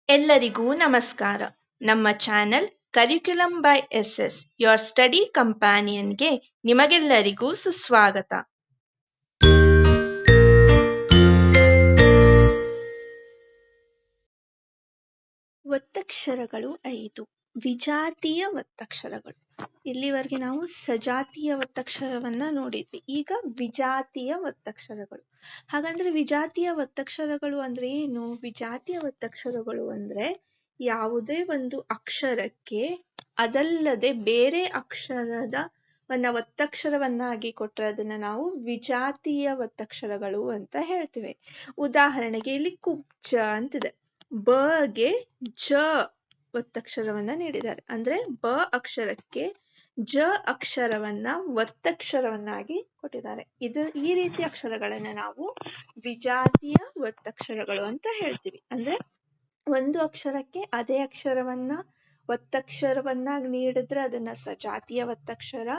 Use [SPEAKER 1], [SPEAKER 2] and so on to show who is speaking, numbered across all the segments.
[SPEAKER 1] ಎಲ್ಲರಿಗೂ ನಮಸ್ಕಾರ. ನಮ್ಮ channel curriculum by as your study ಕಂಪ್ಯಾನಿಯನ್ಗೆ ನಿಮಗೆಲ್ಲರಿಗೂ ಸುಸ್ವಾಗತ. ಒತ್ತಕ್ಷರಗಳು 5. ವಿಜಾತೀಯ ಒತ್ತಕ್ಷರಗಳು. ಇಲ್ಲಿವರೆಗೆ ನಾವು ಸಜಾತೀಯ ಒತ್ತಕ್ಷರವನ್ನ ನೋಡಿದ್ವಿ. ಈಗ ವಿಜಾತೀಯ ಒತ್ತಕ್ಷರಗಳು. ಹಾಗಂದ್ರೆ ವಿಜಾತೀಯ ಒತ್ತಕ್ಷರಗಳು ಅಂದ್ರೆ ಏನು? ವಿಜಾತೀಯ ಒತ್ತಕ್ಷರಗಳು ಅಂದ್ರೆ ಯಾವುದೇ ಒಂದು ಅಕ್ಷರಕ್ಕೆ ಅದಲ್ಲದೆ ಬೇರೆ ಅಕ್ಷರದ ಒತ್ತಕ್ಷರವನ್ನಾಗಿ ಕೊಟ್ಟರೆ ಅದನ್ನ ನಾವು ವಿಜಾತೀಯ ಒತ್ತಕ್ಷರಗಳು ಅಂತ ಹೇಳ್ತೀವಿ. ಉದಾಹರಣೆಗೆ ಇಲ್ಲಿ ಕುಬ್ಜ ಅಂತಿದೆ. ಬಗೆ ಜ ಒತ್ತಕ್ಷರವನ್ನ ನೀಡಿದ್ದಾರೆ. ಅಂದ್ರೆ ಬ ಅಕ್ಷರಕ್ಕೆ ಜ ಅಕ್ಷರವನ್ನ ಒತ್ತಕ್ಷರವನ್ನಾಗಿ ಕೊಟ್ಟಿದ್ದಾರೆ. ಈ ರೀತಿ ಅಕ್ಷರಗಳನ್ನ ನಾವು ವಿಜಾತೀಯ ಒತ್ತಕ್ಷರಗಳು ಅಂತ ಹೇಳ್ತೀವಿ. ಅಂದ್ರೆ ಒಂದು ಅಕ್ಷರಕ್ಕೆ ಅದೇ ಅಕ್ಷರವನ್ನ ಒತ್ತಕ್ಷರವನ್ನಾಗಿ ನೀಡಿದ್ರೆ ಅದನ್ನ ಸಜಾತೀಯ ಒತ್ತಕ್ಷರ.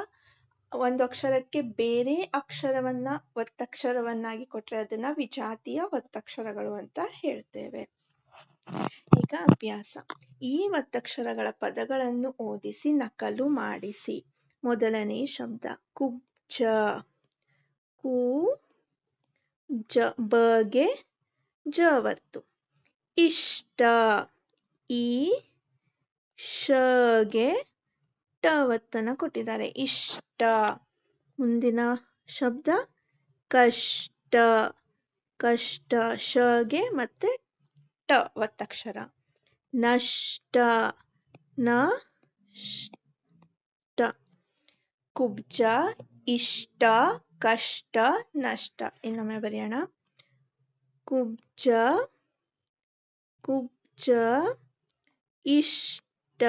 [SPEAKER 1] ಒಂದು ಅಕ್ಷರಕ್ಕೆ ಬೇರೆ ಅಕ್ಷರವನ್ನ ಒತ್ತಕ್ಷರವನ್ನಾಗಿ ಕೊಟ್ರೆ ಅದನ್ನ ವಿಜಾತೀಯ ಒತ್ತಕ್ಷರಗಳು ಅಂತ ಹೇಳ್ತೇವೆ. ಈಗ ಅಭ್ಯಾಸ. ಈ ಒತ್ತಕ್ಷರಗಳ ಪದಗಳನ್ನು ಓದಿಸಿ ನಕಲು ಮಾಡಿಸಿ. ಮೊದಲನೇ ಶಬ್ದ ಕುಬ್ಜ. ಕು ಜ ಬಗೆ ಜ ಒತ್ತು. ಇಷ್ಟ. ಈ ಶಗೆ ಟ ಒತ್ತನ್ನ ಕೊಟ್ಟಿದ್ದಾರೆ. ಇಷ್ಟ. ಮುಂದಿನ ಶಬ್ದ ಕಷ್ಟ. ಕಷ್ಟ ಶಗೆ ಮತ್ತೆ ಟ ಒತ್ತಕ್ಷರ. ನಷ್ಟ. ನ ಷ್ಟ. ಕುಬ್ಜ, ಇಷ್ಟ, ಕಷ್ಟ, ನಷ್ಟ. ಇನ್ನೊಮ್ಮೆ ಬರೆಯೋಣ. ಕುಬ್ಜ, ಕುಬ್ಜ, ಇಷ್ಟ,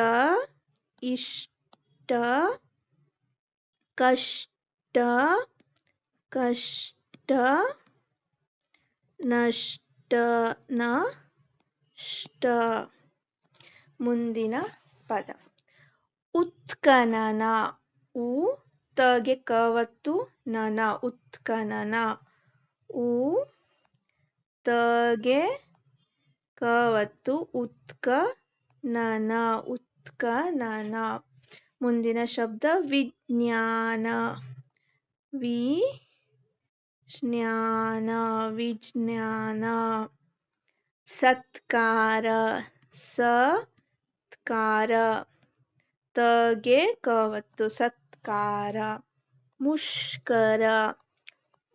[SPEAKER 1] ಇಷ್ಟ, ಕಷ್ಟ, ಕಷ್ಟ, ನಷ್ಟ, ನಷ್ಟ. ಮುಂದಿನ ಪದ ಉತ್ಖನನ. ಉ ತಗೆ ಕ ಒತ್ತು ನನ. ಉತ್ಖನನ. ಉ ತಗೆ ಕ ಒತ್ತು ಉತ್ಖನನ. ಉತ್ಖನನ. ಮುಂದಿನ ಶಬ್ದ ವಿಜ್ಞಾನ. ವಿಜ್ಞಾನ. ವಿಜ್ಞಾನ. ಸತ್ಕಾರ. ಸತ್ಕಾರ. ತಗೆ ಕ ಒತ್ತು ಸತ್ಕಾರ. ಮುಷ್ಕರ.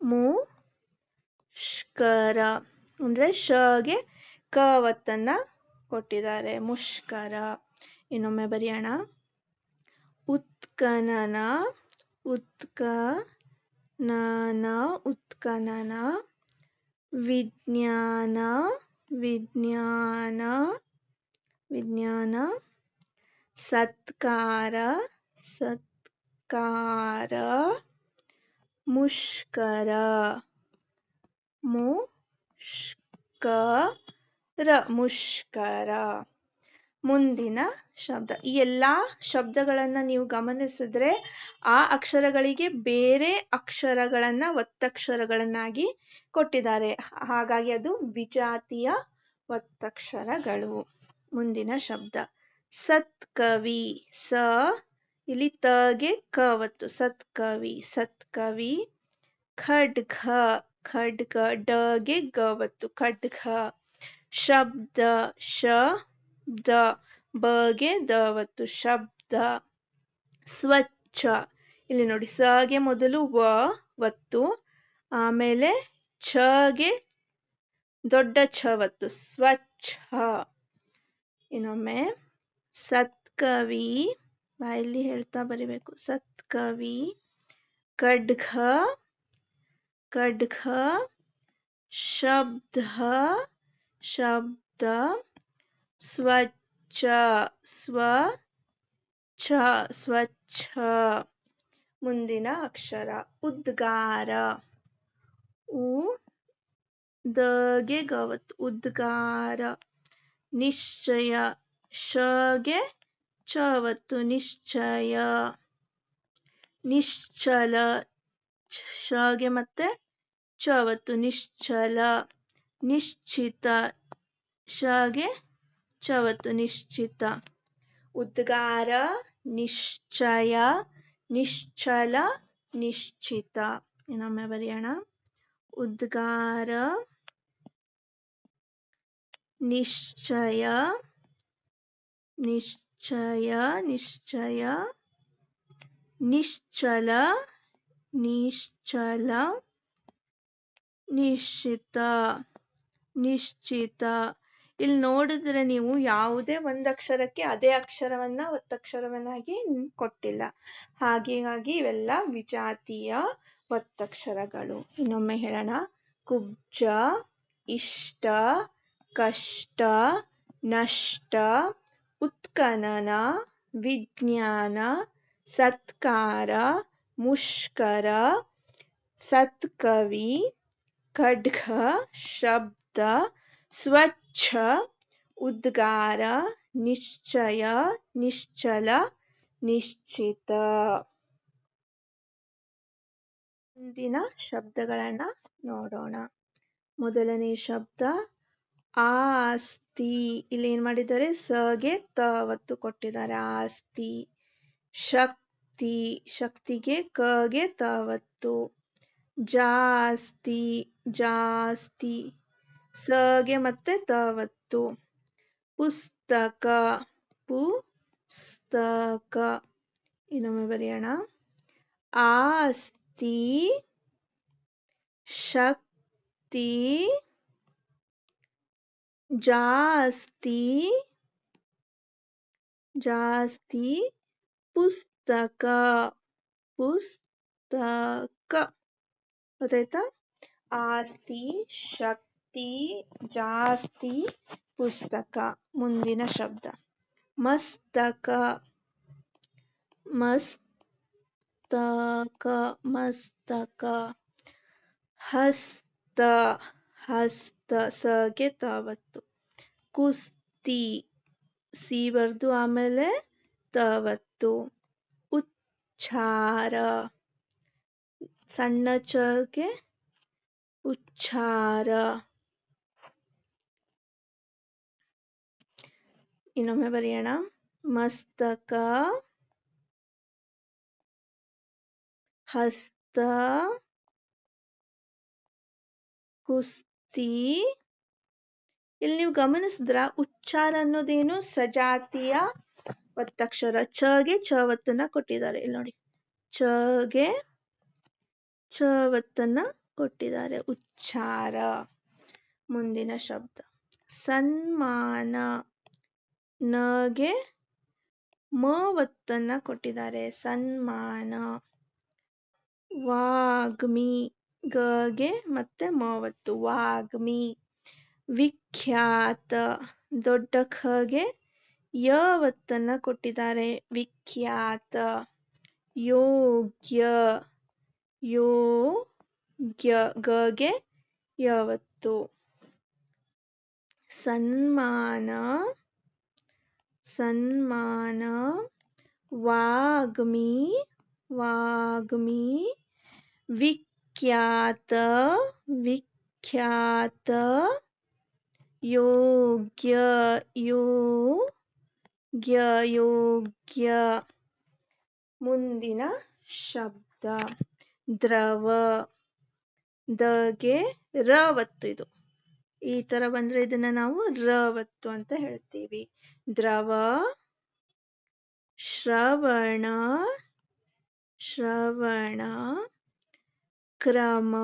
[SPEAKER 1] ಮುಷ್ಕರ. ಅಂದ್ರೆ ಶಗೆ ಕ ಒತ್ತನ್ನ ಕೊಟ್ಟಿದ್ದಾರೆ. ಮುಷ್ಕರ. ಇನ್ನೊಮ್ಮೆ ಬರೆಯೋಣ. ಉತ್ಖನನ. ಉತ್ಖನನ. ಉತ್ಖನನ. ವಿಜ್ಞಾನ. ವಿಜ್ಞಾನ. ವಿಜ್ಞಾನ. ಸತ್ಕಾರ. ಸತ್ಕಾರ. ಮುಷ್ಕರ. ಮುಷ್ಕರ. ಮುಷ್ಕರ. ಮುಂದಿನ ಶಬ್ದ. ಈ ಎಲ್ಲಾ ಶಬ್ದಗಳನ್ನ ನೀವು ಗಮನಿಸಿದ್ರೆ ಆ ಅಕ್ಷರಗಳಿಗೆ ಬೇರೆ ಅಕ್ಷರಗಳನ್ನ ಒತ್ತಕ್ಷರಗಳನ್ನಾಗಿ ಕೊಟ್ಟಿದ್ದಾರೆ. ಹಾಗಾಗಿ ಅದು ವಿಜಾತೀಯ ಒತ್ತಕ್ಷರಗಳು. ಮುಂದಿನ ಶಬ್ದ ಸತ್ಕವಿ. ಸ ಇಲ್ಲಿ ತಗೆ ಕ ಒತ್ತು ಸತ್ಕವಿ. ಸತ್ಕವಿ. ಖಡ್ಗ. ಖಡ್ಗ. ಡಗೆ ಗ ಒತ್ತು ಖಡ್ಗ. ಶಬ್ದ. ಶಬ್ದ. ಬಗೆ ದ ಒತ್ತು ಶಬ್ದ. ಸ್ವಚ್ಛ. ಇಲ್ಲಿ ನೋಡಿ ಸಗೆ ಮೊದಲು ವ ಒತ್ತು, ಆಮೇಲೆ ಛಗೆ ದೊಡ್ಡ ಛ ಒತ್ತು ಸ್ವಚ್ಛ. ಇನ್ನೊಮ್ಮೆ ಸತ್ಕವಿ. ಬಾಯಲ್ಲಿ ಹೇಳ್ತಾ ಬರಿಬೇಕು. ಸತ್ಕವಿ. ಖಡ್ಗ. ಖಡ್ಗ. ಶಬ್ದ. ಶಬ್ದ. ಸ್ವಚ್ಛ. ಸ್ವಚ್ಛ. ಸ್ವಚ್ಛ. ಮುಂದಿನ ಅಕ್ಷರ ಉದ್ಗಾರ. ಉ ದಗೆ ಗ ಒತ್ತು ಉದ್ಗಾರ. ನಿಶ್ಚಯ. ಶಗೆ ಚ ಒತ್ತು ನಿಶ್ಚಯ. ನಿಶ್ಚಲ. ಶಗೆ ಮತ್ತೆ ಚ ಒತ್ತು ನಿಶ್ಚಲ. ನಿಶ್ಚಿತ. ಶಗೆ ಚವತ್ತು ನಿಶ್ಚಿತ. ಉದ್ಗಾರ ನಿಶ್ಚಯ ನಿಶ್ಚಲ ನಿಶ್ಚಿತ. ಇನ್ನೊಮ್ಮೆ ಬರೆಯೋಣ. ಉದ್ಗಾರ ನಿಶ್ಚಯ ನಿಶ್ಚಯ ನಿಶ್ಚಯ ನಿಶ್ಚಲ ನಿಶ್ಚಲ ನಿಶ್ಚಿತ ನಿಶ್ಚಿತ. ಇಲ್ಲಿ ನೋಡಿದ್ರೆ ನೀವು ಯಾವುದೇ ಒಂದು ಅಕ್ಷರಕ್ಕೆ ಅದೇ ಅಕ್ಷರವನ್ನ ಒತ್ತಕ್ಷರವನ್ನಾಗಿ ಕೊಟ್ಟಿಲ್ಲ. ಹಾಗಾಗಿ ಇವೆಲ್ಲ ವಿಜಾತೀಯ ಒತ್ತಕ್ಷರಗಳು. ಇನ್ನೊಮ್ಮೆ ಹೇಳೋಣ. ಕುಬ್ಜ, ಇಷ್ಟ, ಕಷ್ಟ, ನಷ್ಟ, ಉತ್ಖನನ, ವಿಜ್ಞಾನ, ಸತ್ಕಾರ, ಮುಷ್ಕರ, ಸತ್ಕವಿ, ಖಡ್ಗ, ಶಬ್ದ, ಸ್ವಚ್ಛ, ಉದ್ಗಾರ, ನಿಶ್ಚಯ, ನಿಶ್ಚಲ, ನಿಶ್ಚಿತ. ಮುಂದಿನ ಶಬ್ದಗಳನ್ನ ನೋಡೋಣ. ಮೊದಲನೇ ಶಬ್ದ ಆಸ್ತಿ. ಇಲ್ಲಿ ಏನ್ ಮಾಡಿದ್ದಾರೆ? ಸಗೆ ತ ಒತ್ತು ಕೊಟ್ಟಿದ್ದಾರೆ. ಆಸ್ತಿ. ಶಕ್ತಿ. ಶಕ್ತಿಗೆ ಕಗೆ ತ ಒತ್ತು. ಜಾಸ್ತಿ. ಜಾಸ್ತಿ. ಸಗೆ ಮತ್ತೆ ತ ಒತ್ತು. ಪುಸ್ತಕ. ಪುಸ್ತಕ. ಇನ್ನೊಮ್ಮೆ ಬರೆಯೋಣ. ಆಸ್ತಿ, ಶಕ್ತಿ, ಜಾಸ್ತಿ, ಜಾಸ್ತಿ, ಪುಸ್ತಕ. ಪುಸ್ತಕ. ಗೊತ್ತಾಯ್ತಾ? ಆಸ್ತಿ, ಶಕ್ತಿ, ಜಾಸ್ತಿ, ಪುಸ್ತಕ. ಮುಂದಿನ ಶಬ್ದ ಮಸ್ತಕ. ಮಸ್ತಕ. ಮಸ್ತಕ. ಹಸ್ತ. ಹಸ್ತ. ಸಗೆ ತ ಒತ್ತು. ಕುಸ್ತಿ. ಸಿ ಬರ್ದು ಆಮೇಲೆ ತ ಒತ್ತು. ಉಚ್ಚಾರ. ಸಣ್ಣ ಚಗೆ ಉಚ್ಚಾರ. ಇನ್ನೊಮ್ಮೆ ಬರೆಯೋಣ. ಮಸ್ತಕ, ಹಸ್ತ, ಕುಸ್ತಿ. ಇಲ್ಲಿ ನೀವು ಗಮನಿಸಿದ್ರ ಉಚ್ಚಾರ ಅನ್ನೋದೇನು ಸಜಾತಿಯ ಒತ್ತಕ್ಷರ. ಚಗೆ ಚ ಒತ್ತನ್ನ ಕೊಟ್ಟಿದ್ದಾರೆ. ಇಲ್ಲಿ ನೋಡಿ, ಚಗೆ ಚ ಒತ್ತನ್ನ ಕೊಟ್ಟಿದ್ದಾರೆ. ಉಚ್ಚಾರ. ಮುಂದಿನ ಶಬ್ದ ಸನ್ಮಾನ. ನಗೆ ಮ ಒತ್ತನ್ನ ಕೊಟ್ಟಿದ್ದಾರೆ. ಸನ್ಮಾನ. ವಾಗ್ಮಿ. ಗಗೆ ಮತ್ತೆ ಮ ಒತ್ತು. ವಾಗ್ಮಿ. ವಿಖ್ಯಾತ. ದೊಡ್ಡ ಖಗೆ ಯ ಒತ್ತನ್ನ ಕೊಟ್ಟಿದ್ದಾರೆ. ವಿಖ್ಯಾತ. ಯೋಗ್ಯ. ಯೋಗ್ಯ. ಗಗೆ ಯ ಒತ್ತು. ಸನ್ಮಾನ. ಸನ್ಮಾನ. ವಾಗ್ಮಿ. ವಾಗ್ಮಿ. ವಿಖ್ಯಾತ. ವಿಖ್ಯಾತ. ಯೋಗ್ಯ. ಯೋಗ್ಯ. ಯೋಗ್ಯ. ಮುಂದಿನ ಶಬ್ದ ದ್ರವ. ದಗೆ ರ ಒತ್ತು. ಇದು ಈ ತರ ಬಂದ್ರೆ ಇದನ್ನ ನಾವು ರ ಒತ್ತು ಅಂತ ಹೇಳ್ತೀವಿ. ದ್ರವ. ಶ್ರವಣ. ಶ್ರವಣ. ಕ್ರಮ.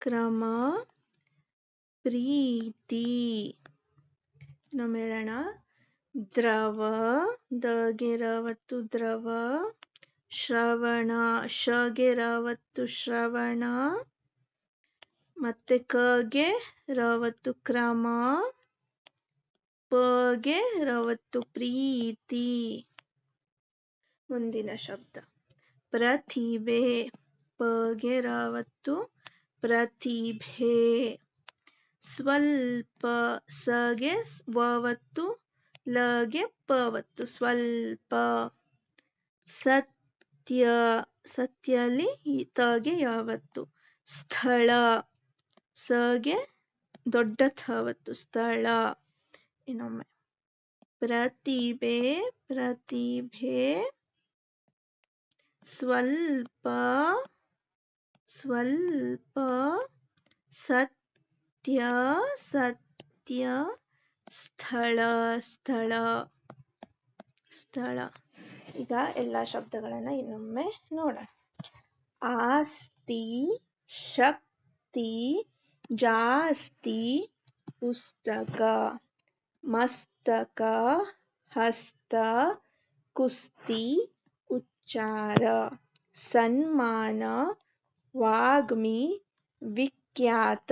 [SPEAKER 1] ಕ್ರಮ. ಪ್ರೀತಿ. ನಮೇರಣ. ದ್ರವ. ದಗೆ ರ ಒತ್ತು. ದ್ರವ. ಶ್ರವಣ. ಶಗೆ ರ ಒತ್ತು. ಶ್ರವಣ. ಮತ್ತೆ ಕಗೆ ರ ಒತ್ತು. ಕ್ರಮ. ಪಗೆ ರ ಒತ್ತು. ಪ್ರೀತಿ. ಮುಂದಿನ ಶಬ್ದ ಪ್ರತಿಭೆ. ಪಗೆ ರ ಒತ್ತು. ಪ್ರತಿಭೆ. ಸ್ವಲ್ಪ. ಸಗೆ ವ ಒತ್ತು. ಲಗೆ ಪ ಒತ್ತು. ಸ್ವಲ್ಪ. ಸತ್ಯ. ಸತ್ಯಲ್ಲಿ ತಗೆ ಯ ಒತ್ತು. ಸ್ಥಳ. ಸಗೆ ದೊಡ್ಡ ಥ ಒತ್ತು. ಸ್ಥಳ. ಇನ್ನೊಮ್ಮೆ ಪ್ರತಿಭೆ ಪ್ರತಿಭೆ ಸ್ವಲ್ಪ ಸ್ವಲ್ಪ ಸತ್ಯ ಸತ್ಯ ಸ್ಥಳ ಸ್ಥಳ ಸ್ಥಳ. ಈಗ ಎಲ್ಲ ಶಬ್ದಗಳನ್ನ ಇನ್ನೊಮ್ಮೆ ನೋಡೋಣ. ಆಸ್ತಿ ಶಕ್ತಿ ಜಾಸ್ತಿ ಪುಸ್ತಕ ಮಸ್ತಕ ಹಸ್ತ ಕುಸ್ತಿ ಉಚ್ಚಾರ ಸನ್ಮಾನ ವಾಗ್ಮಿ ವಿಖ್ಯಾತ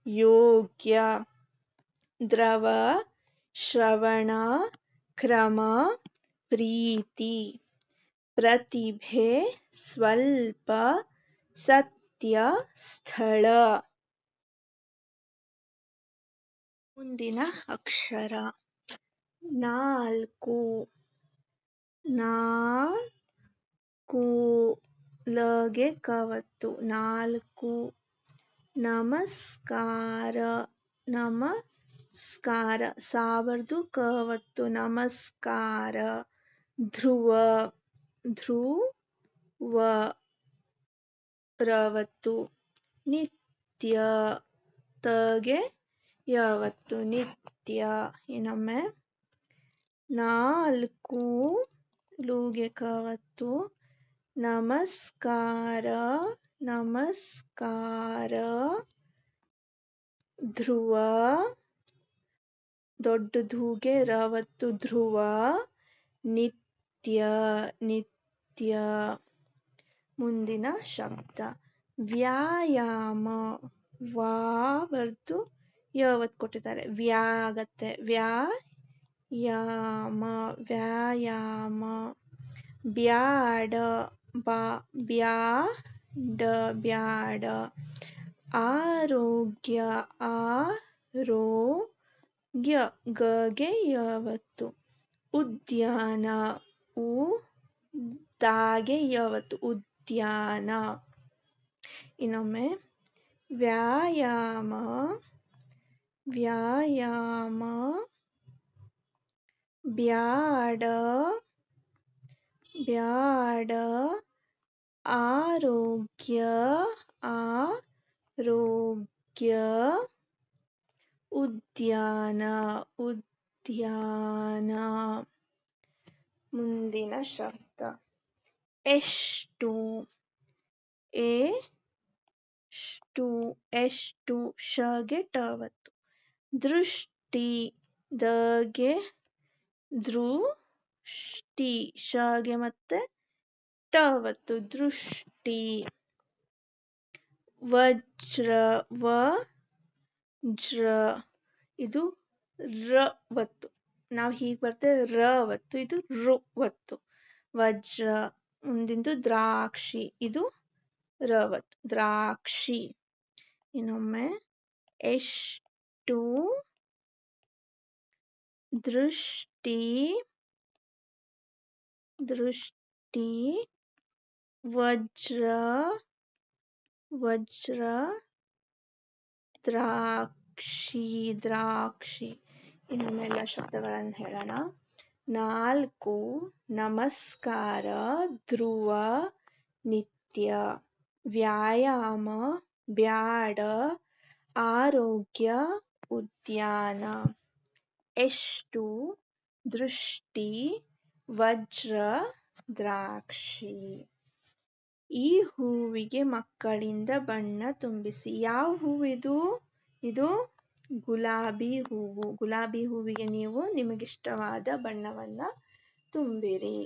[SPEAKER 1] ಯೋಗ್ಯ ದ್ರವ ಶ್ರವಣ ಕ್ರಮ ಪ್ರೀತಿ ಪ್ರತಿಭೆ ಸ್ವಲ್ಪ ಸತ್ಯ ಸ್ಥಳ. ಮುಂದಿನ ಅಕ್ಷರ ನಾಲ್ಕು ನಾಲ್ಕು ಲಗೆ ಕವತ್ತು ನಾಲ್ಕು ನಮಸ್ಕಾರ ನಮಸ್ಕಾರ ಸಾವರ್ದು ಕವತ್ತು ನಮಸ್ಕಾರ ಧ್ರುವ ಧ್ರುವ ರವತ್ತು ನಿತ್ಯ ತಗೆ ಯಾವತ್ತು ನಿತ್ಯ. ಇನ್ನೊಮ್ಮೆ ನಾಲ್ಕು ಲೂಗೆ ಕವತ್ತು ನಮಸ್ಕಾರ ನಮಸ್ಕಾರ ಧ್ರುವ ದೊಡ್ಡ ಧೂಗೆ ರವತ್ತು ಧ್ರುವ ನಿತ್ಯ ನಿತ್ಯ. ಮುಂದಿನ ಶಬ್ದ ವ್ಯಾಯಾಮ ವಾವರ್ದು ಯಾವತ್ ಕೊಟ್ಟಿದ್ದಾರೆ ವ್ಯಾ ಆಗತ್ತೆ ವ್ಯಾಯಾಮ ವ್ಯಾಯಾಮ ಬ್ಯಾಡ ಬ್ಯಾಡ ಬ್ಯಾಡ ಆರೋಗ್ಯ ಆರೋಗ್ಯ ಗಗೆ ಯಾವತ್ತು ಉದ್ಯಾನ ತಾಗೆ ಯಾವತ್ತು ಉದ್ಯಾನ. ಇನ್ನೊಮ್ಮೆ ವ್ಯಾಯಾಮ ವ್ಯಾಯಾಮ ಬ್ಯಾಡ ಬ್ಯಾಡ ಆರೋಗ್ಯ ಆರೋಗ್ಯ ಉದ್ಯಾನ ಉದ್ಯಾನ. ಮುಂದಿನ ಶಬ್ದ ಎಷ್ಟು ಎಷ್ಟು ಶಗೆ ಟವತ್ತು ದೃಷ್ಟಿ ದಗೆ ದೃಷ್ಟಿ ಶಗೆ ಮತ್ತೆ ಟವತ್ತು ದೃಷ್ಟಿ ವಜ್ರ ವಜ್ರ ಇದು ರವತ್ತು ನಾವು ಹೀಗೆ ಬರ್ತೇವೆ ರವತ್ತು ಇದು ರುವತ್ತು ವಜ್ರ. ಮುಂದಿಂದು ದ್ರಾಕ್ಷಿ ಇದು ರವತ್ತು ದ್ರಾಕ್ಷಿ. ಇನ್ನೊಮ್ಮೆ ಎಷ್ಟು ದೃಷ್ಟಿ ದೃಷ್ಟಿ ವಜ್ರ ವಜ್ರ ದ್ರಾಕ್ಷಿ ದ್ರಾಕ್ಷಿ. ಇನ್ನೊಮ್ಮೆ ಎಲ್ಲ ಶಬ್ದಗಳನ್ನು ಹೇಳೋಣ. ನಾಲ್ಕು ನಮಸ್ಕಾರ ಧ್ರುವ ನಿತ್ಯ ವ್ಯಾಯಾಮ ಬ್ಯಾಡ ಆರೋಗ್ಯ ಉದ್ಯಾನ ಎಷ್ಟು ದೃಷ್ಟಿ ವಜ್ರ ದ್ರಾಕ್ಷಿ. ಈ ಹೂವಿಗೆ ಮಕ್ಕಳಿಂದ ಬಣ್ಣ ತುಂಬಿಸಿ. ಯಾವ ಹೂವಿದು ಇದು ಗುಲಾಬಿ ಹೂವು. ಗುಲಾಬಿ ಹೂವಿಗೆ ನೀವು ನಿಮಗಿಷ್ಟವಾದ ಬಣ್ಣವನ್ನ ತುಂಬಿರಿ.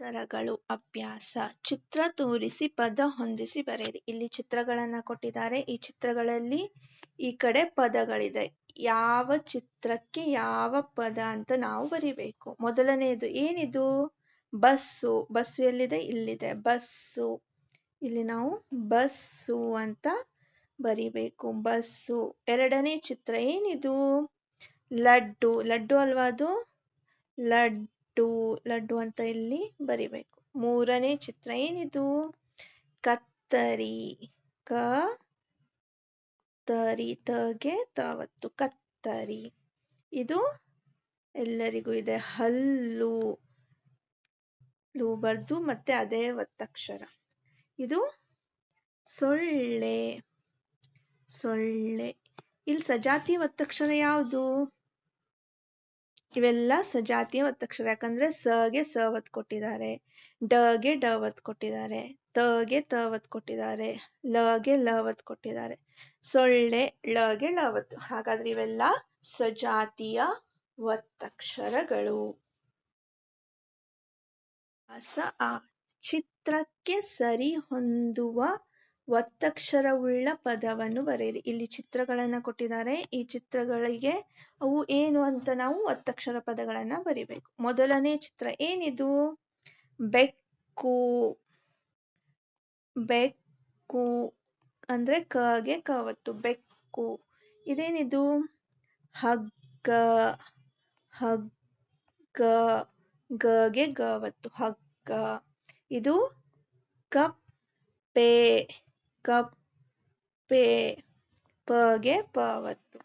[SPEAKER 1] ಅಕ್ಷರಗಳು ಅಭ್ಯಾಸ ಚಿತ್ರ ತೋರಿಸಿ ಪದ ಹೊಂದಿಸಿ ಬರೆಯಿರಿ. ಇಲ್ಲಿ ಚಿತ್ರಗಳನ್ನ ಕೊಟ್ಟಿದ್ದಾರೆ. ಈ ಚಿತ್ರಗಳಲ್ಲಿ ಈ ಕಡೆ ಪದಗಳಿದೆ. ಯಾವ ಚಿತ್ರಕ್ಕೆ ಯಾವ ಪದ ಅಂತ ನಾವು ಬರಿಬೇಕು. ಮೊದಲನೆಯದು ಏನಿದು ಬಸ್ಸು. ಬಸ್ಸು ಎಲ್ಲಿದೆ ಇಲ್ಲಿದೆ ಬಸ್ಸು. ಇಲ್ಲಿ ನಾವು ಬಸ್ಸು ಅಂತ ಬರಿಬೇಕು ಬಸ್ಸು. ಎರಡನೇ ಚಿತ್ರ ಏನಿದು ಲಡ್ಡು. ಲಡ್ಡು ಅಲ್ವಾ ಅದು ಲಡ್ಡು ಲಡ್ಡು ಅಂತ ಇಲ್ಲಿ ಬರಿಬೇಕು. ಮೂರನೇ ಚಿತ್ರ ಏನಿದು ಕತ್ತರಿ. ತರಿ ತಗೆ ತವತ್ತು ಕತ್ತರಿ. ಇದು ಎಲ್ಲರಿಗೂ ಇದೆ. ಹಲ್ಲು ಲೂ ಬರ್ದು ಮತ್ತೆ ಅದೇ ಒತ್ತಕ್ಷರ. ಇದು ಸೊಳ್ಳೆ. ಸೊಳ್ಳೆ. ಇಲ್ಲಿ ಸಜಾತಿಯ ಒತ್ತಕ್ಷರ ಯಾವುದು? ಇವೆಲ್ಲ ಸಜಾತಿಯ ಒತ್ತಕ್ಷರ. ಯಾಕಂದ್ರೆ ಸಗೆ ಸ ಒತ್ತು ಕೊಟ್ಟಿದ್ದಾರೆ, ಡಗೆ ಡ ಒತ್ತು ಕೊಟ್ಟಿದ್ದಾರೆ, ತಗೆ ತ ಒತ್ತು ಕೊಟ್ಟಿದ್ದಾರೆ, ಲಗೆ ಲ ಒತ್ತು ಕೊಟ್ಟಿದ್ದಾರೆ. ಸೊಳ್ಳೆ ಳಗೆ ಳ ಒತ್ತು. ಹಾಗಾದ್ರೆ ಇವೆಲ್ಲ ಸಜಾತಿಯ ಒತ್ತಕ್ಷರಗಳು. ಆ ಚಿತ್ರಕ್ಕೆ ಸರಿ ಹೊಂದುವ ಒತ್ತಕ್ಷರವುಳ್ಳ ಪದವನ್ನು ಬರೆಯಿರಿ. ಇಲ್ಲಿ ಚಿತ್ರಗಳನ್ನ ಕೊಟ್ಟಿದ್ದಾರೆ. ಈ ಚಿತ್ರಗಳಿಗೆ ಅವು ಏನು ಅಂತ ನಾವು ಒತ್ತಕ್ಷರ ಪದಗಳನ್ನ ಬರಿಬೇಕು. ಮೊದಲನೇ ಚಿತ್ರ ಏನಿದು? ಬೆಕ್ಕು. ಬೆಕ್ಕು ಅಂದ್ರೆ ಕಗೆ ಕವತ್ತು ಬೆಕ್ಕು. ಇದೇನಿದು? ಹಗ್ಗ. ಹಗ್ಗ ಗಗೆ ಗವತ್ತು ಹಗ್ಗ. ಇದು ಕಪ್ಪೆ. ಕಪ್ಪೆ ಪಗೆ ಪವತ್ತು.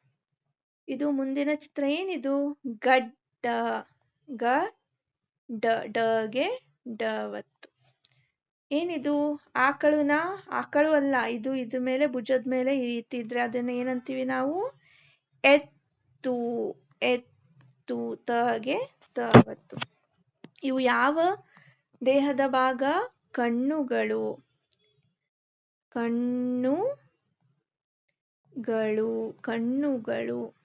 [SPEAKER 1] ಇದು ಮುಂದಿನ ಚಿತ್ರ ಏನಿದು? ಗಡ್ಡ. ಡಗೆ ಡವತ್ತು. ಏನಿದು? ಆಕಳುನ? ಆಕಳು ಅಲ್ಲ, ಇದು ಇದ್ರ ಮೇಲೆ ಭುಜದ ಮೇಲೆ ಈ ರೀತಿ ಇದ್ರೆ ಅದನ್ನ ಏನಂತೀವಿ ನಾವು? ಎತ್ತು. ಎತ್ತು ತಗೆ ತವತ್ತು. ಇವು ಯಾವ ದೇಹದ ಭಾಗ? ಕಣ್ಣುಗಳು. ಕಣ್ಣುಗಳು.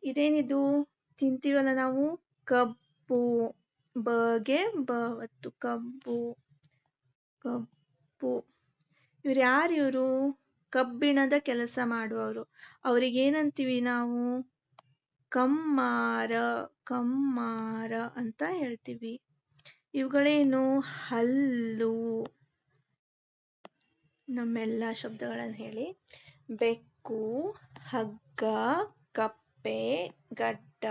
[SPEAKER 1] ಇದೇನಿದು? ತಿಂತೀವಲ್ಲ ನಾವು? ಕಬ್ಬು. ಬಗೆ ಬವತ್ತು ಕಬ್ಬು. ಕಬ್ಬು. ಇವ್ರು ಯಾರಿವರು? ಕಬ್ಬಿಣದ ಕೆಲಸ ಮಾಡುವವರು. ಅವ್ರಿಗೇನಂತೀವಿ ನಾವು? ಕಮ್ಮಾರ. ಕಮ್ಮಾರ ಅಂತ ಹೇಳ್ತೀವಿ. ಇವುಗಳೇನು? ಹಲ್ಲು. ನಮ್ಮೆಲ್ಲ ಶಬ್ದಗಳನ್ನು ಹೇಳಿ. ಬೆಕ್ಕು, ಹಗ್ಗ, ಕಪ್ಪೆ, ಗಡ್ಡ,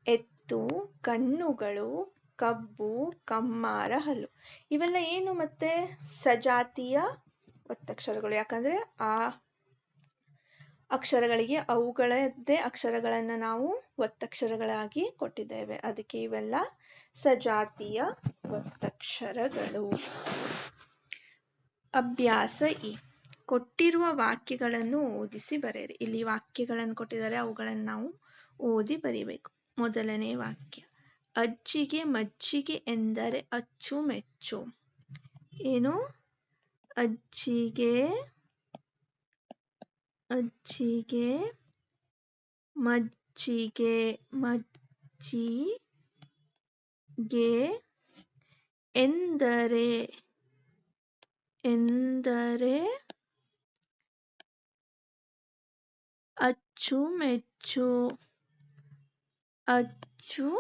[SPEAKER 1] ಎತ್ತು, ಕಣ್ಣುಗಳು, ಕಬ್ಬು, ಕಮ್ಮಾರ, ಹಲ್ಲು. ಇವೆಲ್ಲ ಏನು? ಮತ್ತೆ ಸಜಾತಿಯ ಒತ್ತಕ್ಷರಗಳು. ಯಾಕಂದ್ರೆ ಆ ಅಕ್ಷರಗಳಿಗೆ ಅವುಗಳದ್ದೇ ಅಕ್ಷರಗಳನ್ನ ನಾವು ಒತ್ತಕ್ಷರಗಳಾಗಿ ಕೊಟ್ಟಿದ್ದೇವೆ. ಅದಕ್ಕೆ ಇವೆಲ್ಲ ಸಜಾತಿಯ ಒತ್ತಕ್ಷರಗಳು. ಅಭ್ಯಾಸ ಇ. ಕೊಟ್ಟಿರುವ ವಾಕ್ಯಗಳನ್ನು ಓದಿಸಿ ಬರೆಯಿರಿ. ಇಲ್ಲಿ ವಾಕ್ಯಗಳನ್ನು ಕೊಟ್ಟಿದ್ದಾರೆ, ಅವುಗಳನ್ನು ನಾವು ಓದಿ ಬರಿಬೇಕು. ಮೊದಲನೇ ವಾಕ್ಯ. ಅಜ್ಜಿಗೆ ಮಜ್ಜಿಗೆ ಎಂದರೆ ಅಚ್ಚುಮೆಚ್ಚು. ಏನು? ಅಜ್ಜಿಗೆ ಮಜ್ಜಿಗೆ. ಮಜ್ಜಿಗೆ ಎಂದರೆ ಅಚ್ಚುಮೆಚ್ಚು. ಅಚ್ಚುಮೆಚ್ಚು.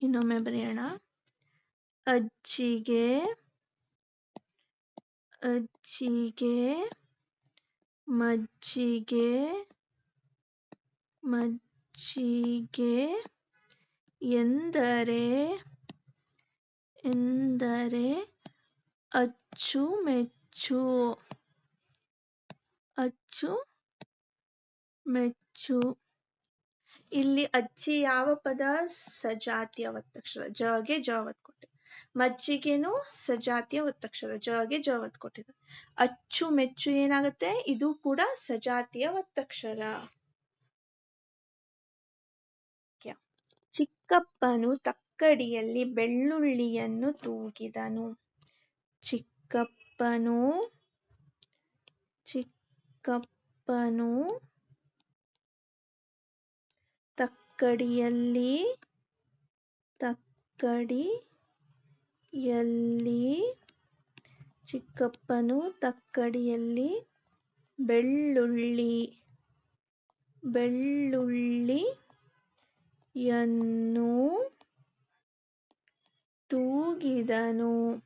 [SPEAKER 1] ಇನ್ನೊಮ್ಮೆ ಬರೆಯೋಣ. ಅಜ್ಜಿಗೆ ಮಜ್ಜಿಗೆ ಎಂದರೆ ಅಚ್ಚುಮೆಚ್ಚು. ಅಚ್ಚುಮೆಚ್ಚು. ಇಲ್ಲಿ ಅಜ್ಜಿ ಯಾವ ಪದ? ಸಜಾತಿಯ ಒತ್ತಕ್ಷರ. ಜಗೆ ಜ ಒತ್ತು ಕೊಟ್ಟಿದೆ. ಮಜ್ಜಿಗೆನು ಸಜಾತಿಯ ಒತ್ತಕ್ಷರ. ಜಗೆ ಜ ಒತ್ತು ಕೊಟ್ಟಿದೆ. ಅಚ್ಚುಮೆಚ್ಚು ಏನಾಗುತ್ತೆ? ಇದು ಕೂಡ ಸಜಾತಿಯ ಒತ್ತಕ್ಷರ. ಚಿಕ್ಕಪ್ಪನು ತಕ್ಕಡಿಯಲ್ಲಿ ಬೆಳ್ಳುಳ್ಳಿಯನ್ನು ತೂಗಿದನು. ಚಿಕ್ಕಪ್ಪನು ತಕ್ಕಡಿಯಲ್ಲಿ ಬೆಳ್ಳುಳ್ಳಿಯನ್ನು ತೂಗಿದನು.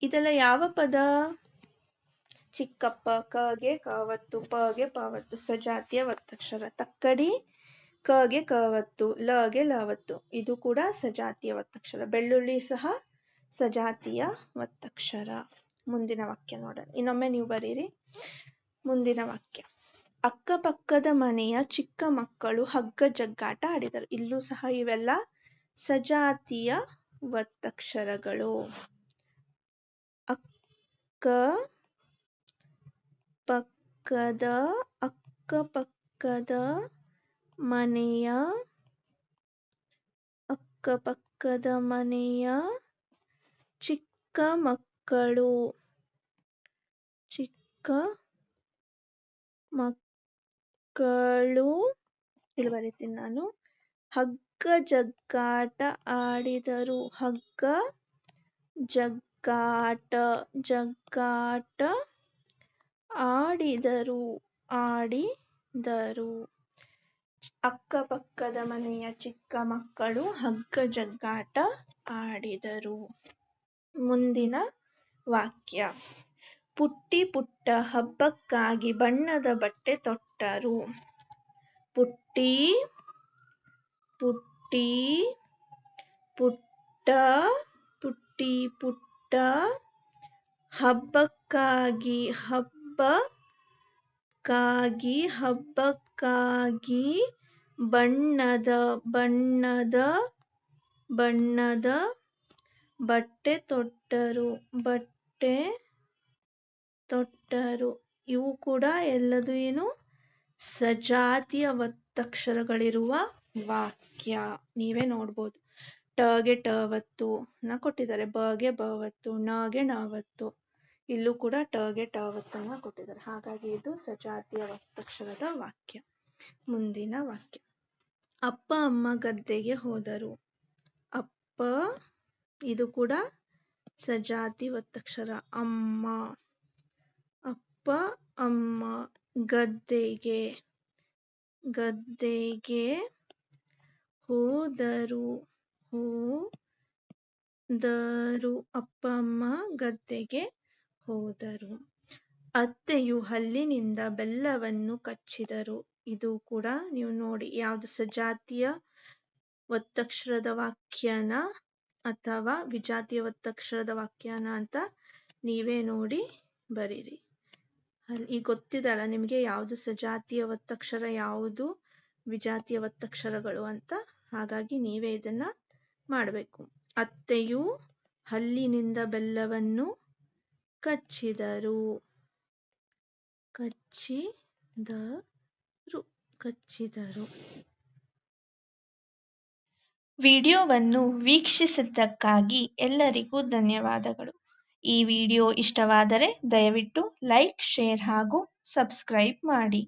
[SPEAKER 1] ಇದೆಲ್ಲ ಯಾವ ಪದ? ಚಿಕ್ಕಪ್ಪ ಕಗೆ ಕವತ್ತು ಪಗೆ ಪವತ್ತು ಸಜಾತಿಯ ಒತ್ತಕ್ಷರ. ತಕ್ಕಡಿ ಕಗೆ ಕವತ್ತು, ಲಗೆ ಲವತ್ತು. ಇದು ಕೂಡ ಸಜಾತಿಯ ಒತ್ತಕ್ಷರ. ಬೆಳ್ಳುಳ್ಳಿ ಸಹ ಸಜಾತಿಯ ಒತ್ತಕ್ಷರ. ಮುಂದಿನ ವಾಕ್ಯ ನೋಡೋಣ. ಇನ್ನೊಮ್ಮೆ ನೀವು ಬರೀರಿ. ಮುಂದಿನ ವಾಕ್ಯ. ಅಕ್ಕಪಕ್ಕದ ಮನೆಯ ಚಿಕ್ಕ ಮಕ್ಕಳು ಹಗ್ಗ ಜಗ್ಗಾಟ ಆಡಿದರು. ಇಲ್ಲೂ ಸಹ ಇವೆಲ್ಲ ಸಜಾತಿಯ ಒತ್ತಕ್ಷರಗಳು. ಅಕ್ಕಪಕ್ಕದ ಮನೆಯ ಚಿಕ್ಕ ಮಕ್ಕಳು ಇಲ್ಲಿ ಬರೀತೀನಿ ನಾನು. ಹಗ್ಗ ಜಗ್ಗಾಟ ಆಡಿದರು. ಹಗ್ಗ ಜಗ್ಗಾಟ ಆಡಿದರು. ಅಕ್ಕಪಕ್ಕದ ಮನೆಯ ಚಿಕ್ಕ ಮಕ್ಕಳು ಹಗ್ಗ ಜಗ್ಗಾಟ ಆಡಿದರು. ಮುಂದಿನ ವಾಕ್ಯ. ಪುಟ್ಟಿ ಪುಟ್ಟ ಹಬ್ಬಕ್ಕಾಗಿ ಬಣ್ಣದ ಬಟ್ಟೆ ತೊಟ್ಟರು. ಪುಟ್ಟಿ ಪುಟ್ಟ ಹಬ್ಬಕ್ಕಾಗಿ ಬಣ್ಣದ ಬಟ್ಟೆ ತೊಟ್ಟರು. ಇವು ಕೂಡ ಎಲ್ಲದು ಏನು ಸಜಾತಿಯ ಒತ್ತಕ್ಷರಗಳಿರುವ ವಾಕ್ಯ. ನೀವೇ ನೋಡ್ಬೋದು. ಟಗೆ ಟವತ್ತು ನ ಕೊಟ್ಟಿದ್ದಾರೆ, ಬಗೆ ಬವತ್ತು, ನಗೆ ನವತ್ತು. ಇಲ್ಲೂ ಕೂಡ ಟಗೆ ಟವತ್ತನ್ನ ಕೊಟ್ಟಿದ್ದಾರೆ. ಹಾಗಾಗಿ ಇದು ಸಜಾತಿಯ ಒತ್ತಕ್ಷರದ ವಾಕ್ಯ. ಮುಂದಿನ ವಾಕ್ಯ. ಅಪ್ಪ ಅಮ್ಮ ಗದ್ದೆಗೆ ಹೋದರು. ಅಪ್ಪ, ಇದು ಕೂಡ ಸಜಾತಿ ಒತ್ತಕ್ಷರ. ಅಮ್ಮ, ಅಪ್ಪ ಅಮ್ಮ ಗದ್ದೆಗೆ ಹೋದರು. ಅಪ್ಪ ಅಮ್ಮ ಗದ್ದೆಗೆ ಹೋದರು. ಅತ್ತೆಯು ಹಲ್ಲಿನಿಂದ ಬೆಲ್ಲವನ್ನು ಕಚ್ಚಿದರು. ಇದು ಕೂಡ ನೀವು ನೋಡಿ ಯಾವುದು ಸಜಾತಿಯ ಒತ್ತಕ್ಷರದ ವಾಕ್ಯನ ಅಥವಾ ವಿಜಾತಿಯ ಒತ್ತಕ್ಷರದ ವಾಕ್ಯನ ಅಂತ ನೀವೇ ನೋಡಿ ಬರೀರಿ. ಈಗ ಗೊತ್ತಿದಲ್ಲ ನಿಮಗೆ ಯಾವುದು ಸಜಾತಿಯ ಒತ್ತಕ್ಷರ, ಯಾವುದು ವಿಜಾತಿಯ ಒತ್ತಕ್ಷರಗಳು ಅಂತ. ಹಾಗಾಗಿ ನೀವೇ ಇದನ್ನ ಮಾಡಬೇಕು. ಅತ್ತೆಯು ಹಲ್ಲಿನಿಂದ ಬೆಲ್ಲವನ್ನು ಕಚ್ಚಿದರು. ವಿಡಿಯೋವನ್ನು ವೀಕ್ಷಿಸಿದ್ದಕ್ಕಾಗಿ ಎಲ್ಲರಿಗೂ ಧನ್ಯವಾದಗಳು. ಈ ವಿಡಿಯೋ ಇಷ್ಟವಾದರೆ ದಯವಿಟ್ಟು ಲೈಕ್, ಶೇರ್ ಹಾಗೂ ಸಬ್ಸ್ಕ್ರೈಬ್ ಮಾಡಿ.